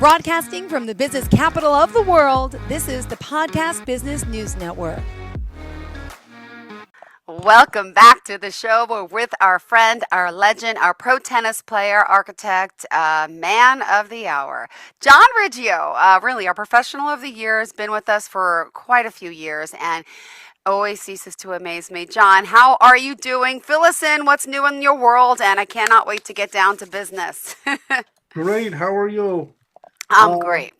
Broadcasting from the business capital of the world, this is the Podcast Business News Network. Welcome back to the show. We're with our friend, our legend, our pro tennis player, architect, man of the hour, John Riggio. Really, our professional of the year, has been with us for quite a few years and always ceases to amaze me. John, how are you doing? Fill us in. What's new in your world? And I cannot wait to get down to business. Great. How are you? I'm Uh, great.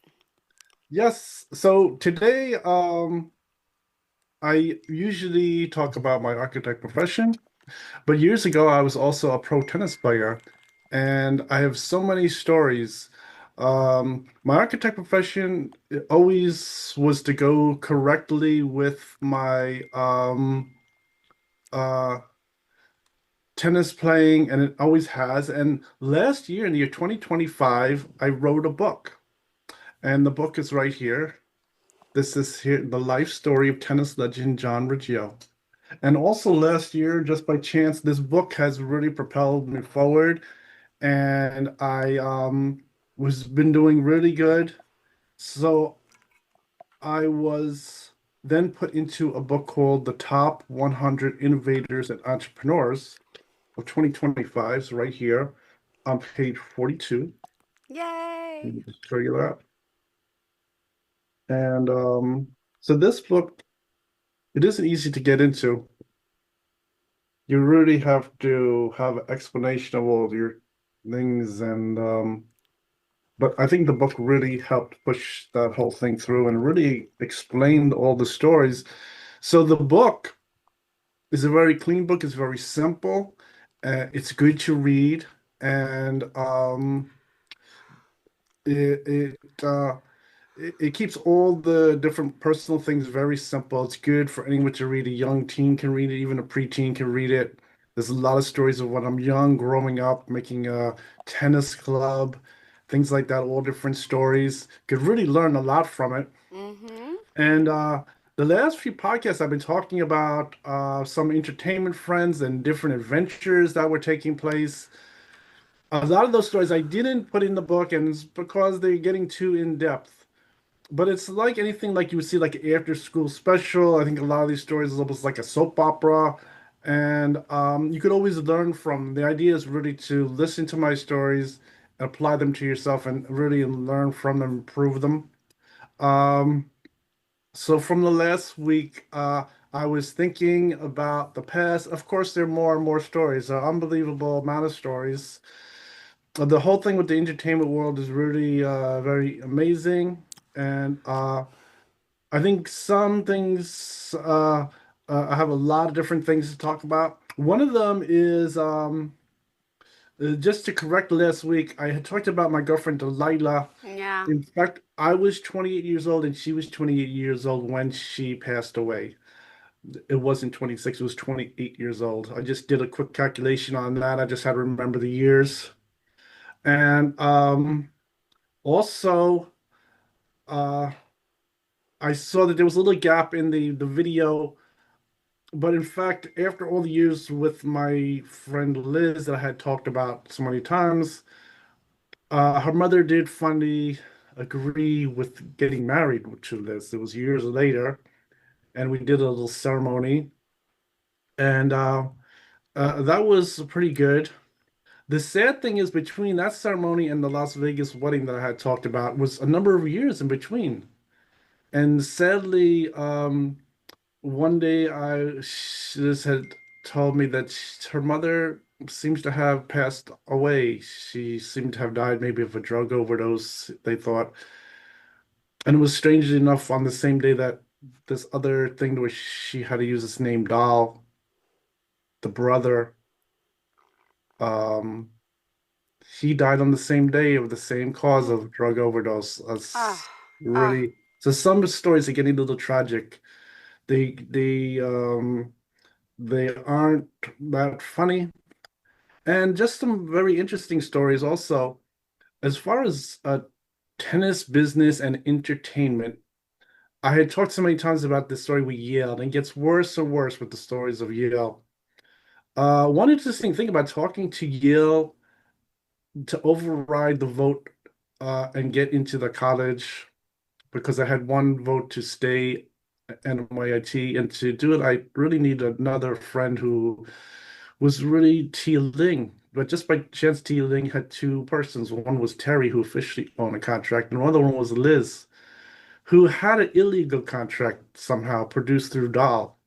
yes. So today, I usually talk about my architect profession, but years ago, I was also a pro tennis player, and I have so many stories. My architect profession always was to go correctly with my uh, tennis playing, and it always has. And last year, in the year 2025, I wrote a book. And the book is right here. This is here, the life story of tennis legend John Riggio. And also last year, just by chance, this book has really propelled me forward, and I was been doing really good. So I was then put into a book called The Top 100 Innovators and Entrepreneurs of 2025. So right here on page 42. Let Yay. me just show you that. And so this book, it isn't easy to get into. You really have to have an explanation of all your things, and but I think the book really helped push that whole thing through and really explained all the stories. So the book is a very clean book. It's very simple. It's good to read, and it it uh, it keeps all the different personal things very simple. It's good for anyone to read. A young teen can read it, even a preteen can read it. There's a lot of stories of when I'm young, growing up, making a tennis club, things like that, all different stories. Could really learn a lot from it. Mm-hmm. And the last few podcasts, I've been talking about some entertainment friends and different adventures that were taking place. A lot of those stories I didn't put in the book, and it's because they're getting too in depth. But it's like anything like you would see like an after school special. I think a lot of these stories is almost like a soap opera. And you could always learn from the idea is really to listen to my stories, apply them to yourself, and really learn from them, improve them. Um, so from the last week, I was thinking about the past. Of course, there are more and more stories, an unbelievable amount of stories. The whole thing with the entertainment world is really very amazing. And I think some things I have a lot of different things to talk about. One of them is just to correct last week, I had talked about my girlfriend Delilah. Yeah. In fact, I was 28 years old and she was 28 years old when she passed away. It wasn't 26, it was 28 years old. I just did a quick calculation on that. I just had to remember the years. And also, uh, I saw that there was a little gap in the video. But in fact, after all the years with my friend Liz that I had talked about so many times, her mother did finally agree with getting married to Liz. It was years later, and we did a little ceremony, and that was pretty good. The sad thing is, between that ceremony and the Las Vegas wedding that I had talked about, was a number of years in between. And sadly, one day she just had told me that her mother seems to have passed away. She seemed to have died maybe of a drug overdose, they thought. And it was strangely enough on the same day that this other thing where she had to use this name Doll, the brother, um, he died on the same day of the same cause of drug overdose. Ah. That's Ah. really so some stories are getting a little tragic. They they aren't that funny. And just some very interesting stories also. As far as tennis business and entertainment, I had talked so many times about this story with Yale, and it gets worse and worse with the stories of Yale. One interesting thing about talking to Yale to override the vote and get into the college because I had one vote to stay at NYIT, and to do it, I really need another friend who was really T Ling. But just by chance, T Ling had two persons. One was Terry, who officially owned a contract, and another one was Liz, who had an illegal contract somehow produced through Dahl.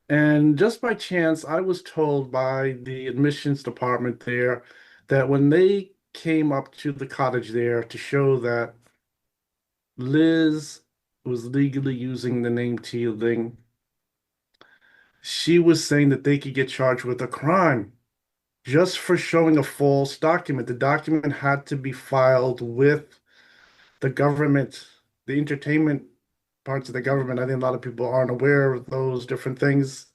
And just by chance, I was told by the admissions department there that when they came up to the cottage there to show that Liz was legally using the name T Ling, she was saying that they could get charged with a crime just for showing a false document. The document had to be filed with the government, the entertainment parts of the government. I think a lot of people aren't aware of those different things.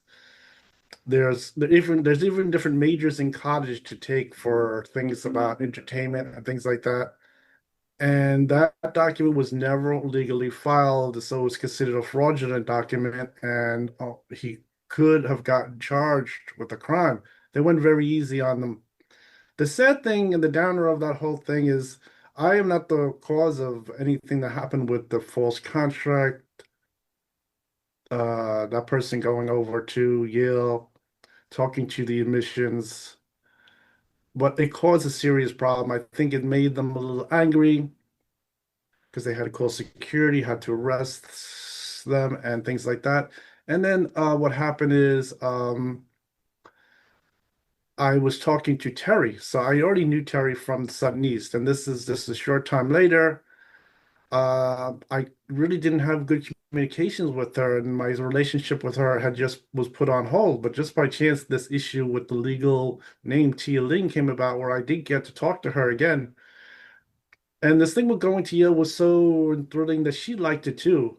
There's even different majors in college to take for things about entertainment and things like that. And that document was never legally filed, so it was considered a fraudulent document, and he could have gotten charged with a crime. They went very easy on them. The sad thing and the downer of that whole thing is I am not the cause of anything that happened with the false contract, that person going over to Yale, talking to the admissions, but it caused a serious problem. I think it made them a little angry because they had to call security, had to arrest them, and things like that. And then what happened is I was talking to Terry. So I already knew Terry from the Sutton East, and this is just a short time later. I really didn't have good communications with her, and my relationship with her had just was put on hold. But just by chance, this issue with the legal name Tia Ling came about, where I did get to talk to her again. And this thing with going to Yale was so thrilling that she liked it too.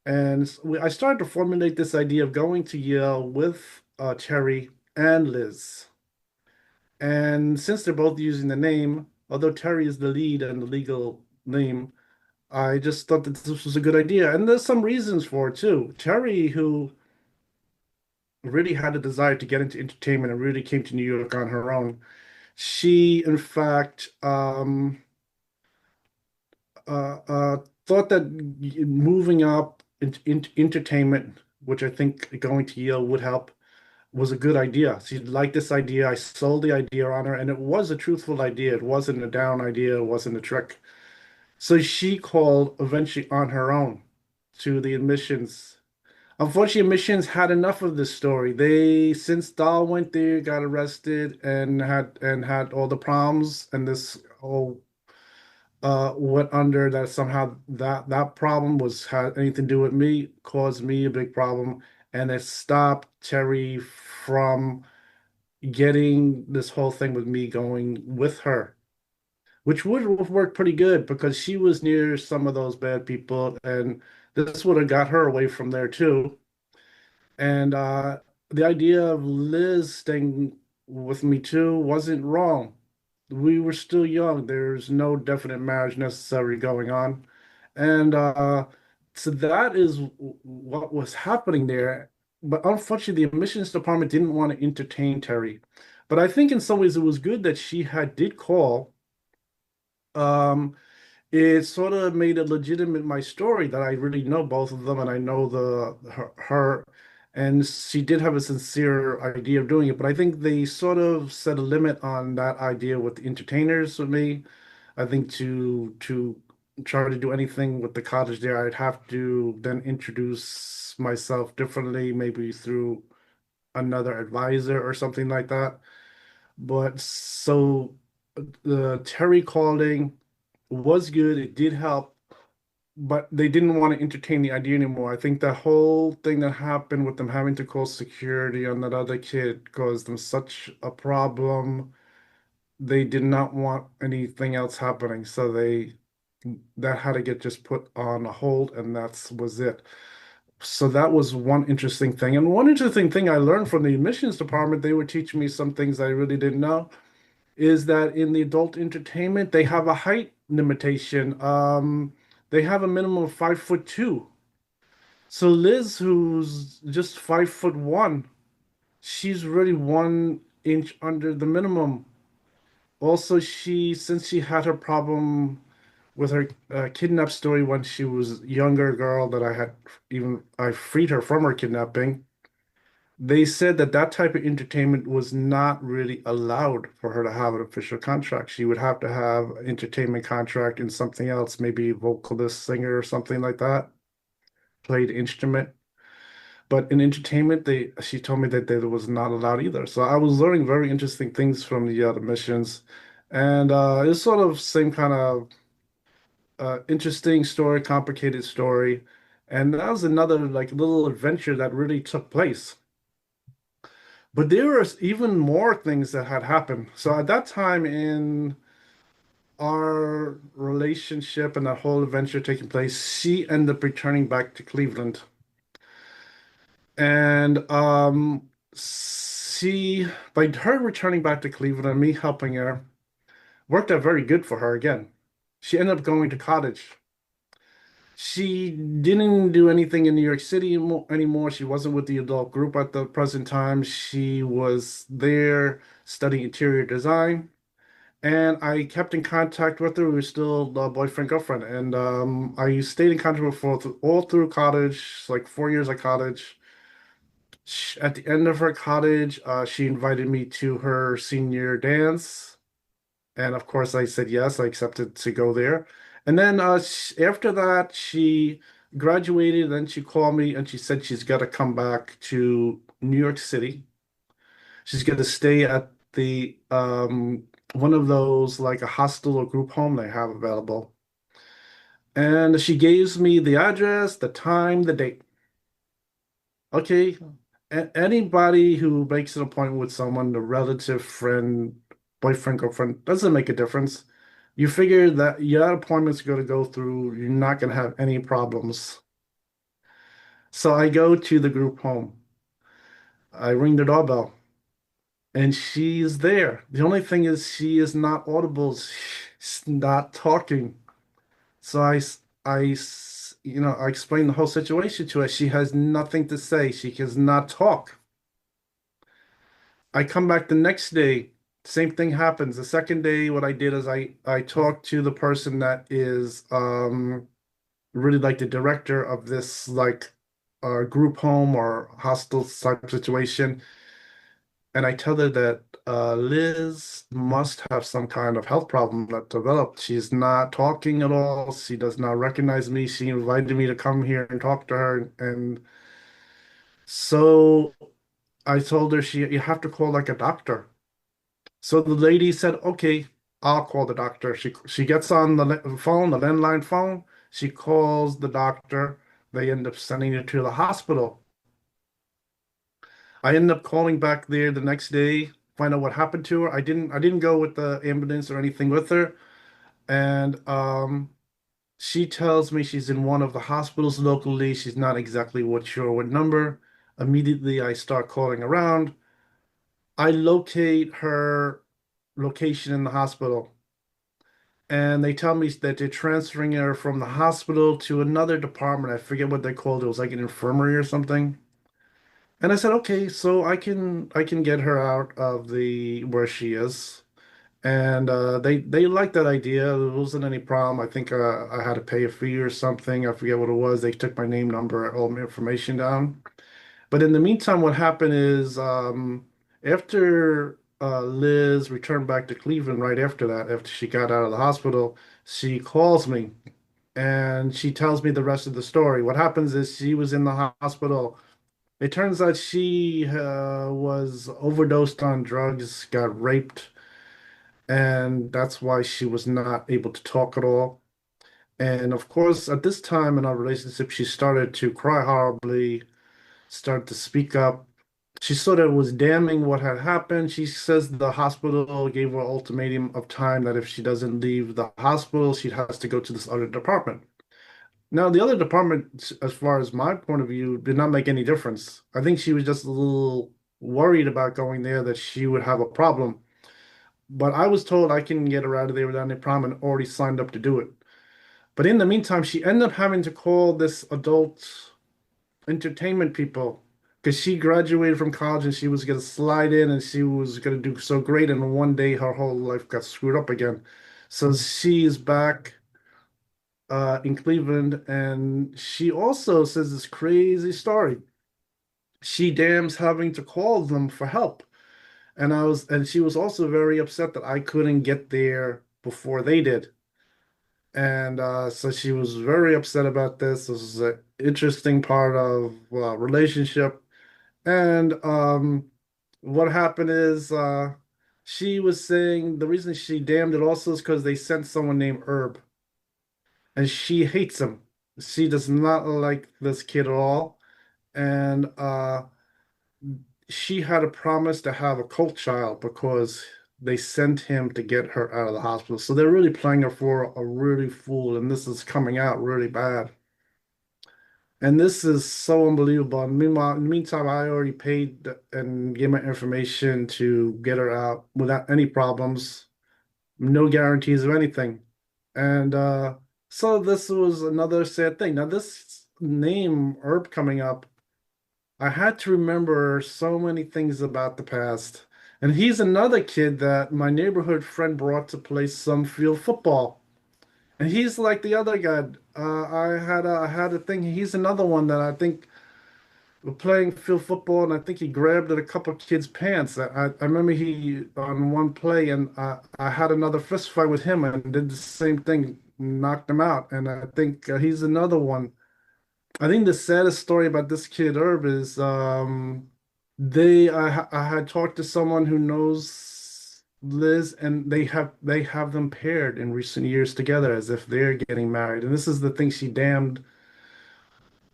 And I started to formulate this idea of going to Yale with Terry and Liz. And since they're both using the name, although Terry is the lead and the legal name, I just thought that this was a good idea. And there's some reasons for it too. Terry, who really had a desire to get into entertainment and really came to New York on her own, she, in fact, thought that moving up into entertainment, which I think going to Yale would help, was a good idea. She liked this idea. I sold the idea on her, and it was a truthful idea. It wasn't a down idea. It wasn't a trick. So she called eventually on her own to the admissions. Unfortunately, admissions had enough of this story. Since Dahl went there, got arrested, and had all the problems, and this whole went under that somehow that problem was had anything to do with me, caused me a big problem, and it stopped Terry from getting this whole thing with me going with her, which would have worked pretty good because she was near some of those bad people, and this would have got her away from there too. And the idea of Liz staying with me too wasn't wrong. We were still young. There's no definite marriage necessary going on. And so that is what was happening there. But unfortunately, the admissions department didn't want to entertain Terry. But I think in some ways it was good that she had did call. Um, it sort of made it legitimate my story that I really know both of them and I know her, and she did have a sincere idea of doing it, but I think they sort of set a limit on that idea with the entertainers with me. I think to try to do anything with the cottage there, I'd have to then introduce myself differently, maybe through another advisor or something like that. But so the Terry calling was good. It did help, but they didn't want to entertain the idea anymore. I think the whole thing that happened with them having to call security on that other kid caused them such a problem. They did not want anything else happening, so that had to get just put on hold, and that's was it. So that was one interesting thing. And one interesting thing I learned from the admissions department, they were teaching me some things I really didn't know, is that in the adult entertainment, they have a height limitation. They have a minimum of 5'2". So Liz, who's just 5'1", she's really 1 inch under the minimum. Also, since she had her problem with her kidnap story when she was a younger girl that I freed her from her kidnapping. They said that that type of entertainment was not really allowed for her to have an official contract. She would have to have an entertainment contract in something else, maybe vocalist, singer, or something like that, played instrument. But in entertainment, she told me that that was not allowed either. So I was learning very interesting things from the other missions, and it's sort of same kind of interesting story, complicated story, and that was another like little adventure that really took place. But there was even more things that had happened. So at that time in our relationship and that whole adventure taking place, she ended up returning back to Cleveland. And she, by her returning back to Cleveland and me helping her, worked out very good for her again. She ended up going to college. She didn't do anything in New York City anymore. She wasn't with the adult group at the present time. She was there studying interior design. And I kept in contact with her. We were still boyfriend, girlfriend. And I stayed in contact with her all through college, like 4 years of college. At the end of her college, she invited me to her senior dance. And of course, I said yes. I accepted to go there. And then after that, she graduated. Then she called me and she said she's got to come back to New York City. She's going to stay at the one of those like a hostel or group home they have available. And she gives me the address, the time, the date. Okay, anybody who makes an appointment with someone, the relative, friend, boyfriend, girlfriend, doesn't make a difference. You figure that your appointment's going to go through, you're not going to have any problems. So I go to the group home. I ring the doorbell, and she's there. The only thing is she is not audible. She's not talking. So I explain the whole situation to her. She has nothing to say. She does not talk. I come back the next day, same thing happens. The second day, what I did is I talked to the person that is really like the director of this like group home or hostel type situation, and I tell her that Liz must have some kind of health problem that developed. She's not talking at all. She does not recognize me. She invited me to come here and talk to her, and so I told her you have to call like a doctor. So the lady said, "Okay, I'll call the doctor." She gets on the phone, the landline phone. She calls the doctor. They end up sending her to the hospital. I ended up calling back there the next day, find out what happened to her. I didn't go with the ambulance or anything with her. And she tells me she's in one of the hospitals locally. She's not exactly what sure what number. Immediately I start calling around. I locate her location in the hospital. And they tell me that they're transferring her from the hospital to another department. I forget what they called it. It was like an infirmary or something. And I said, okay, so I can get her out of the where she is. And they liked that idea. There wasn't any problem. I think I had to pay a fee or something. I forget what it was. They took my name, number, all my information down. But in the meantime, what happened is after Liz returned back to Cleveland right after that, after she got out of the hospital, she calls me and she tells me the rest of the story. What happens is she was in the hospital. It turns out she was overdosed on drugs, got raped, and that's why she was not able to talk at all. And of course, at this time in our relationship, she started to cry horribly, started to speak up. She sort of was damning what had happened. She says the hospital gave her an ultimatum of time that if she doesn't leave the hospital, she has to go to this other department. Now, the other department, as far as my point of view, did not make any difference. I think she was just a little worried about going there that she would have a problem. But I was told I can get her out of there without any problem and already signed up to do it. But in the meantime, she ended up having to call this adult entertainment people because she graduated from college and she was going to slide in and she was going to do so great. And one day her whole life got screwed up again. So she is back in Cleveland, and she also says this crazy story. She damns having to call them for help. And she was also very upset that I couldn't get there before they did. And so she was very upset about this. This is an interesting part of relationship. And what happened is she was saying the reason she damned it also is because they sent someone named Herb, and she hates him. She does not like this kid at all. And she had a promise to have a cult child because they sent him to get her out of the hospital. So they're really playing her for a really fool, and this is coming out really bad. And this is so unbelievable. And meanwhile, in the meantime, I already paid and gave my information to get her out without any problems, no guarantees of anything. And so this was another sad thing. Now, this name, Herb, coming up, I had to remember so many things about the past. And he's another kid that my neighborhood friend brought to play some field football. And he's like the other guy. I had a thing. He's another one that I think we're playing field football, and I think he grabbed at a couple kids' pants. I remember he on one play, and I had another fist fight with him and did the same thing, knocked him out. And I think he's another one. I think the saddest story about this kid Herb is I had talked to someone who knows Liz, and they have them paired in recent years together as if they're getting married. And this is the thing she damned.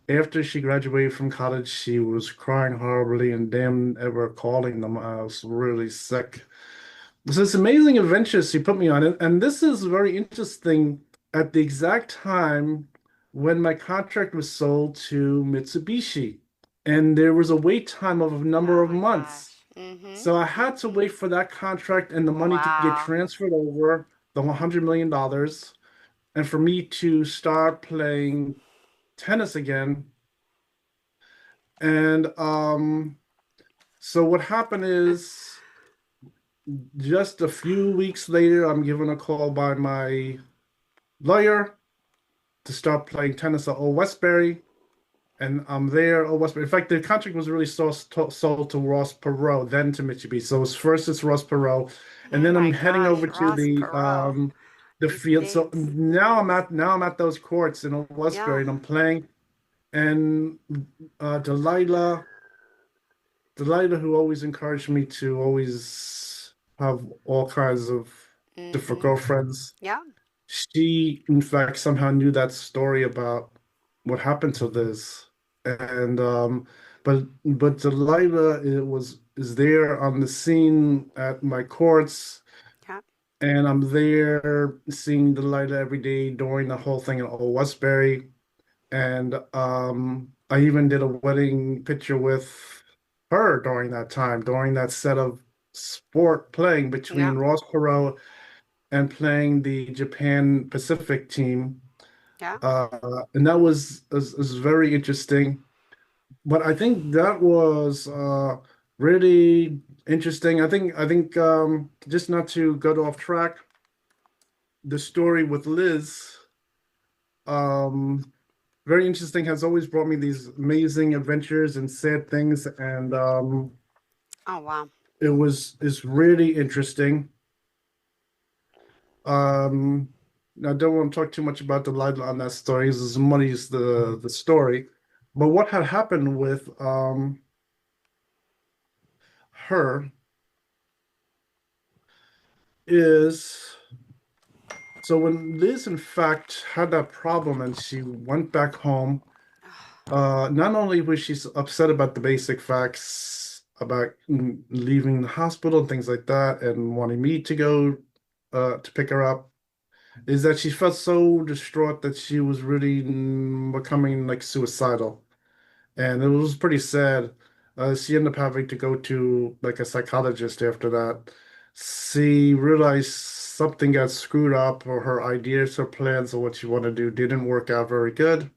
After she graduated from college, she was crying horribly and damn ever calling them. I was really sick. So it's amazing adventures she put me on. And this is very interesting at the exact time when my contract was sold to Mitsubishi. And there was a wait time of a number Oh of my months. gosh. Mm-hmm. So I had to Mm-hmm. wait for that contract and the money to get Wow. transferred over, the $100 million, and for me to start playing tennis again. And so what happened is just a few weeks later, I'm given a call by my lawyer to start playing tennis at Old Westbury. And I'm there, Old Westbury. In fact, the contract was really sold to Ross Perot, then to Mitsubishi. So it's Ross Perot, and Oh then I'm my heading gosh, over to Ross Perot. the These field. So dates. now I'm at those courts in Old Yeah. Westbury, and I'm playing. And Delilah, who always encouraged me to always have all kinds of different Mm-hmm. girlfriends. Yeah. She, in fact, somehow knew that story about what happened to Liz. And but Delilah is there on the scene at my courts, Yeah. and I'm there seeing Delilah every day during the whole thing in Old Westbury. And I even did a wedding picture with her during that time, during that set of sport playing Yeah. between Ross Perot and playing the Japan Pacific team. Yeah. And that was very interesting. But I think that was really interesting. I think just not to go off track, the story with Liz, um, very interesting, has always brought me these amazing adventures and sad things, and Oh wow. it's really interesting. Um, I don't want to talk too much about the light on that story, as money is the story. But what had happened with her is, so when Liz in fact had that problem and she went back home, not only was she upset about the basic facts about leaving the hospital and things like that and wanting me to go to pick her up, is that she felt so distraught that she was really becoming like suicidal. And it was pretty sad. She ended up having to go to like a psychologist after that. She realized something got screwed up, or her ideas or plans of what she wanted to do didn't work out very good.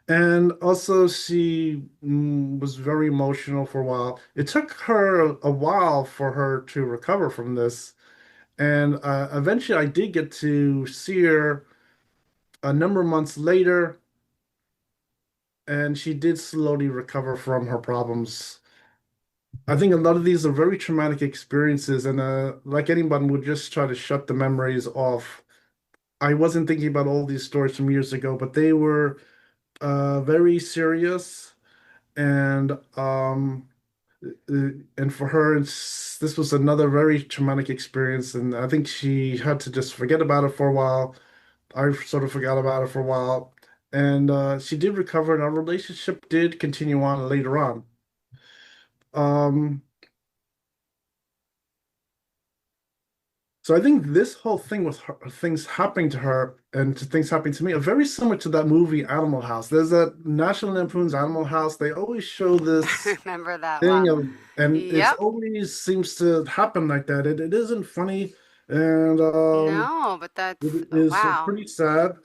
And also, she was very emotional for a while. It took her a while for her to recover from this. And eventually, I did get to see her a number of months later, and she did slowly recover from her problems. I think a lot of these are very traumatic experiences, and like anyone would just try to shut the memories off. I wasn't thinking about all these stories from years ago, but they were very serious, and for her, this was another very traumatic experience, and I think she had to just forget about it for a while. I sort of forgot about it for a while, and she did recover, and our relationship did continue on later on. Um, so I think this whole thing with her, things happening to her and to things happening to me are very similar to that movie Animal House. There's a National Lampoon's Animal House. They always show this Remember that thing one? of, and it's Yep. always seems to happen like that. It isn't funny, and No, but that's it is wow. pretty sad.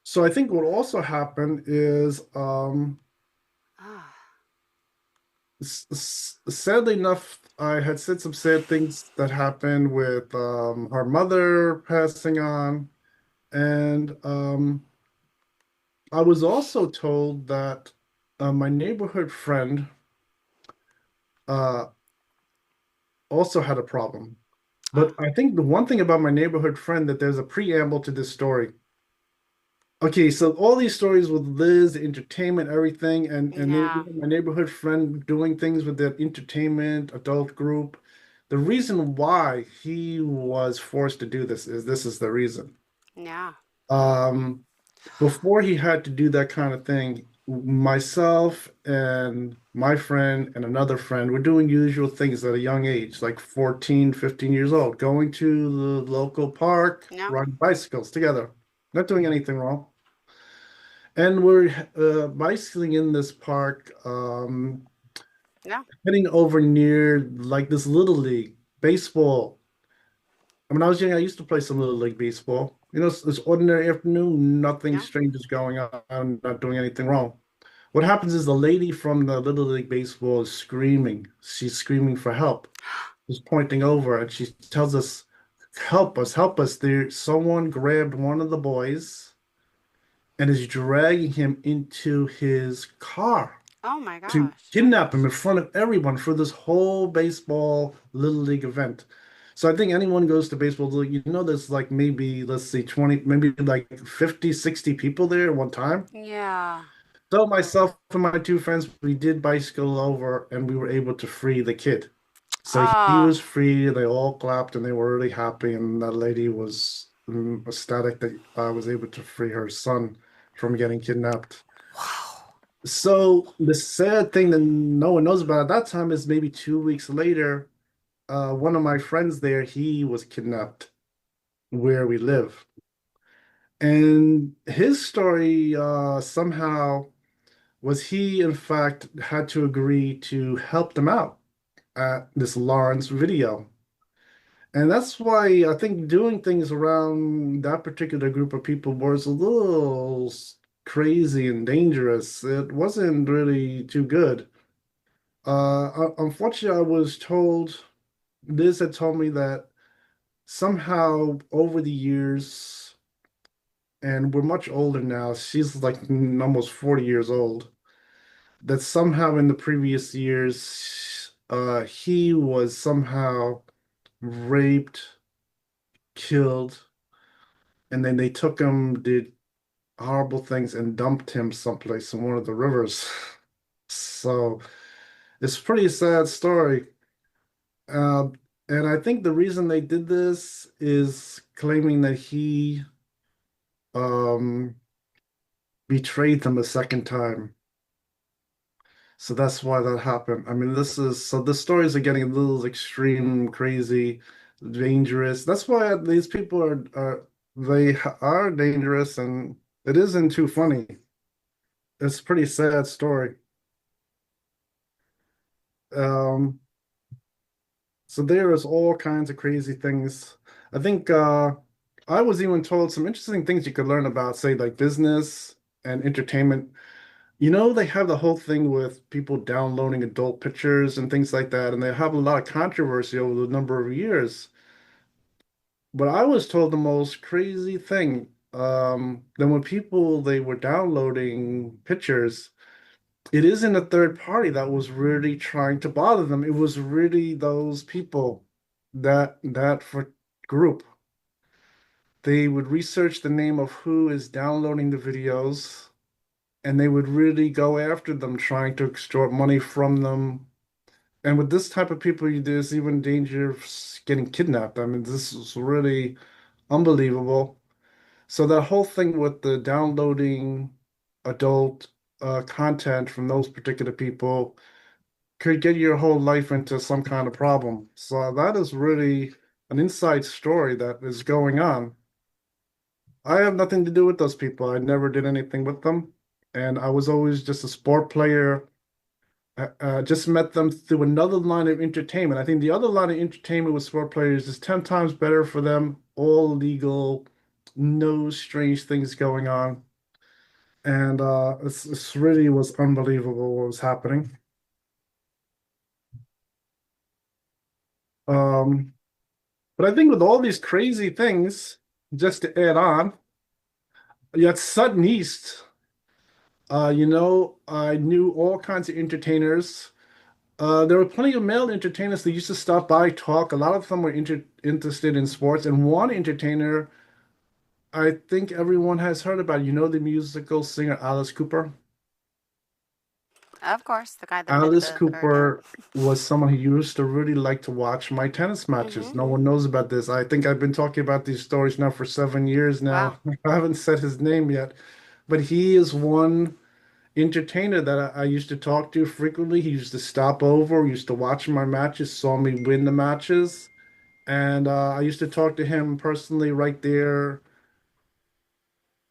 So I think what also happened is, Ah, sadly enough, I had said some sad things that happened with her mother passing on, and I was also told that my neighborhood friend uh, also had a problem. But ah, I think the one thing about my neighborhood friend that there's a preamble to this story. Okay, so all these stories with Liz, entertainment, everything, and then yeah, even my neighborhood friend doing things with their entertainment adult group. The reason why he was forced to do this is the reason. yeah. Um, Before he had to do that kind of thing, myself and my friend and another friend were doing usual things at a young age, like 14, 15 years old, going to the local park, Yeah, riding bicycles together, not doing anything wrong. And we're bicycling in this park, yeah, heading over near like this little league baseball. When I was young, I used to play some little league baseball. It's ordinary afternoon, nothing yeah. strange is going on, not doing anything wrong. What happens is the lady from the little league baseball is screaming. She's screaming for help. She's pointing over and she tells us, "Help us, help us." Someone grabbed one of the boys and is dragging him into his car Oh my to gosh. kidnap him in front of everyone for this whole baseball little league event. So I think anyone goes to baseball league, there's like maybe, let's see, 20, maybe like 50, 60 people there at one time. Yeah. So myself and my two friends, we did bicycle over and we were able to free the kid. So he Ah, was free, they all clapped and they were really happy. And that lady was ecstatic that I was able to free her son from getting kidnapped. wow. So the sad thing that no one knows about at that time is maybe 2 weeks later, one of my friends there, he was kidnapped where we live. And his story somehow was he, in fact, had to agree to help them out at this Lawrence video. And that's why I think doing things around that particular group of people was a little crazy and dangerous. It wasn't really too good. Unfortunately, I was told, Liz had told me that somehow over the years, and we're much older now, she's like almost 40 years old, that somehow in the previous years, he was somehow raped, killed, and then they took him, did horrible things, and dumped him someplace in one of the rivers. So it's a pretty sad story. Uh, and I think the reason they did this is claiming that he um, betrayed them a second time. So that's why that happened. I mean, the stories are getting a little extreme, crazy, dangerous. That's why these people are dangerous, and it isn't too funny. It's a pretty sad story. Um, so there is all kinds of crazy things. I think I was even told some interesting things you could learn about, say, like business and entertainment. They have the whole thing with people downloading adult pictures and things like that, and they have a lot of controversy over the number of years. But I was told the most crazy thing. Then when people they were downloading pictures, it isn't a third party that was really trying to bother them. It was really those people that for group. They would research the name of who is downloading the videos, and they would really go after them, trying to extort money from them. And with this type of people, there's even danger of getting kidnapped. I mean, this is really unbelievable. So that whole thing with the downloading adult content from those particular people could get your whole life into some kind of problem. So that is really an inside story that is going on. I have nothing to do with those people. I never did anything with them, and I was always just a sport player. Just met them through another line of entertainment. I think the other line of entertainment with sport players is 10 times better for them, all legal, no strange things going on. And it's really was unbelievable what was happening. Um, but I think with all these crazy things, just to add on, yet Sutton East, I knew all kinds of entertainers. There were plenty of male entertainers that used to stop by, talk. A lot of them were interested in sports. And one entertainer, I think everyone has heard about, the musical singer Alice Cooper. Of course, the guy that did Alice the hurricane. Cooper was someone who used to really like to watch my tennis matches. Mm-hmm. No one knows about this. I think I've been talking about these stories now for 7 years Wow. now. I haven't said his name yet, but he is one entertainer that I used to talk to frequently. He used to stop over, used to watch my matches, saw me win the matches, and I used to talk to him personally right there.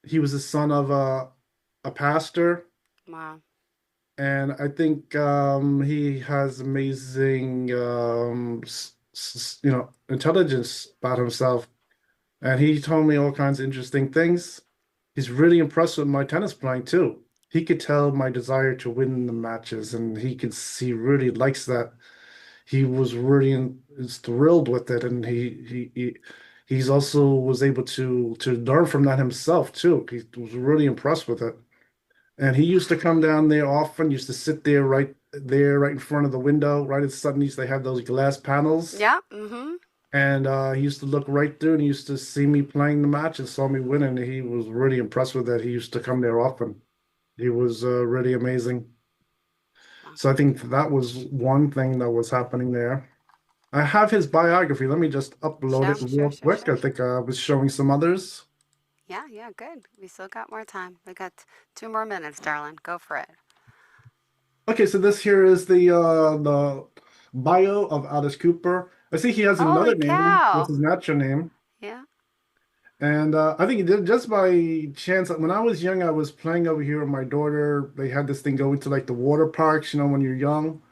He was the son of a pastor, Wow. and I think he has amazing, intelligence about himself. And he told me all kinds of interesting things. He's really impressed with my tennis playing too. He could tell my desire to win the matches, and he really likes that. He was really is thrilled with it, and he's also was able to learn from that himself too. He was really impressed with it. And he used to come down there often, used to sit there, right in front of the window, right at Suddenly's. They have those glass panels. Yeah. Mm-hmm. And he used to look right through and he used to see me playing the match and saw me winning. And he was really impressed with that. He used to come there often. He was really amazing. Wow. So I think that was one thing that was happening there. I have his biography. Let me just upload Sure, it sure, real sure, quick. sure. I think I was showing some others. Yeah, yeah, good. We still got more time. We got 2 more minutes, darling. Go for it. Okay, so this here is the bio of Alice Cooper. I see he has another Holy name. This cow. is not your name. Yeah. And I think he did just by chance. When I was young, I was playing over here with my daughter. They had this thing going to like the water parks, when you're young.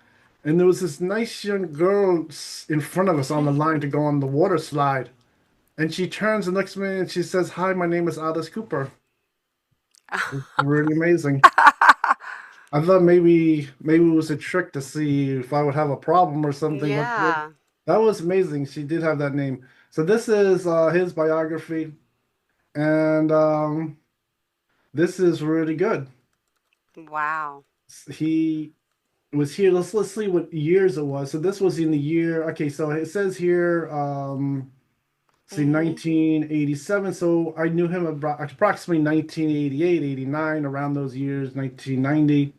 And there was this nice young girl in front of us on the line to go on the water slide. And she turns and looks at me and she says, "Hi, my name is Alice Cooper." It's really amazing. I thought maybe it was a trick to see if I would have a problem or something, but Yeah. that was amazing. She did have that name. So this is his biography, and this is really good. Wow. He was here. Let's see what years it was. So this was in the year. Okay, so it says here, see, Mm-hmm. 1987. So I knew him about approximately 1988, 89, around those years. 1990,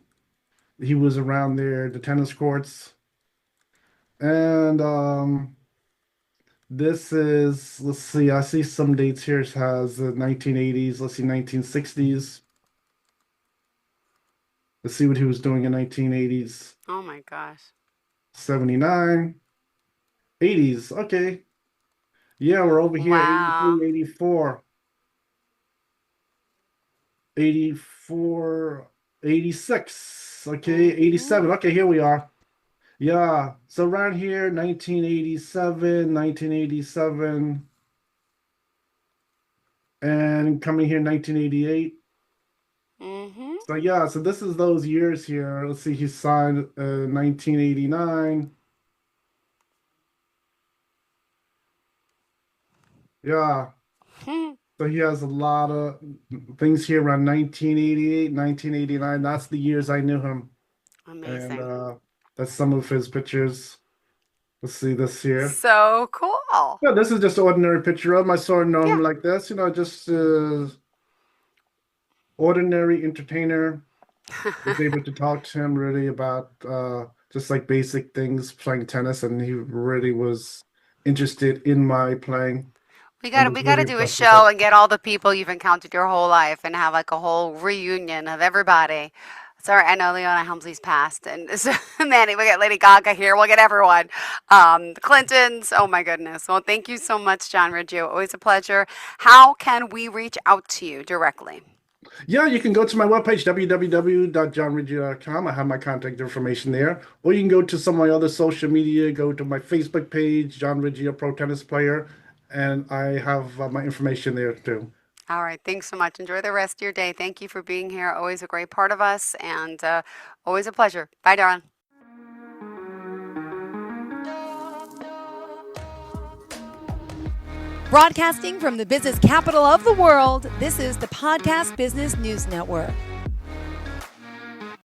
he was around there, the tennis courts. And this is, let's see, I see some dates here. It has the 1980s. Let's see, 1960s. Let's see what he was doing in 1980s. Oh my gosh. 79, 80s. Okay. Yeah, we're over here, Wow. 83, 84, 84, 86. Okay, Mm-hmm. 87. Okay, here we are. Yeah. So around here, 1987, 1987, and coming here, 1988. Mm-hmm. So yeah, so this is those years here. Let's see, he signed 1989. Yeah. So he has a lot of things here around 1988, 1989. That's the years I knew him. And Amazing. that's some of his pictures. Let's see this here. So cool. Yeah, this is just an ordinary picture of him. I sort of know Yeah. him like this, just ordinary entertainer. Was able to talk to him really about just like basic things, playing tennis, and he really was interested in my playing We and got to was we got to really do a impressed with show it. and get all the people you've encountered your whole life and have like a whole reunion of everybody. Sorry, I know Leona Helmsley's passed, and so, Manny, we get Lady Gaga here. We'll get everyone. The Clintons. Oh my goodness. Well, thank you so much, John Riggio. Always a pleasure. How can we reach out to you directly? Yeah, you can go to my webpage, www.johnridge.com. I have my contact information there. Or you can go to some of my other social media, go to my Facebook page, John Riggio, Pro Tennis Player, and I have my information there too. All right. Thanks so much. Enjoy the rest of your day. Thank you for being here. Always a great part of us, and always a pleasure. Bye, darling. Broadcasting from the business capital of the world, this is the Podcast Business News Network.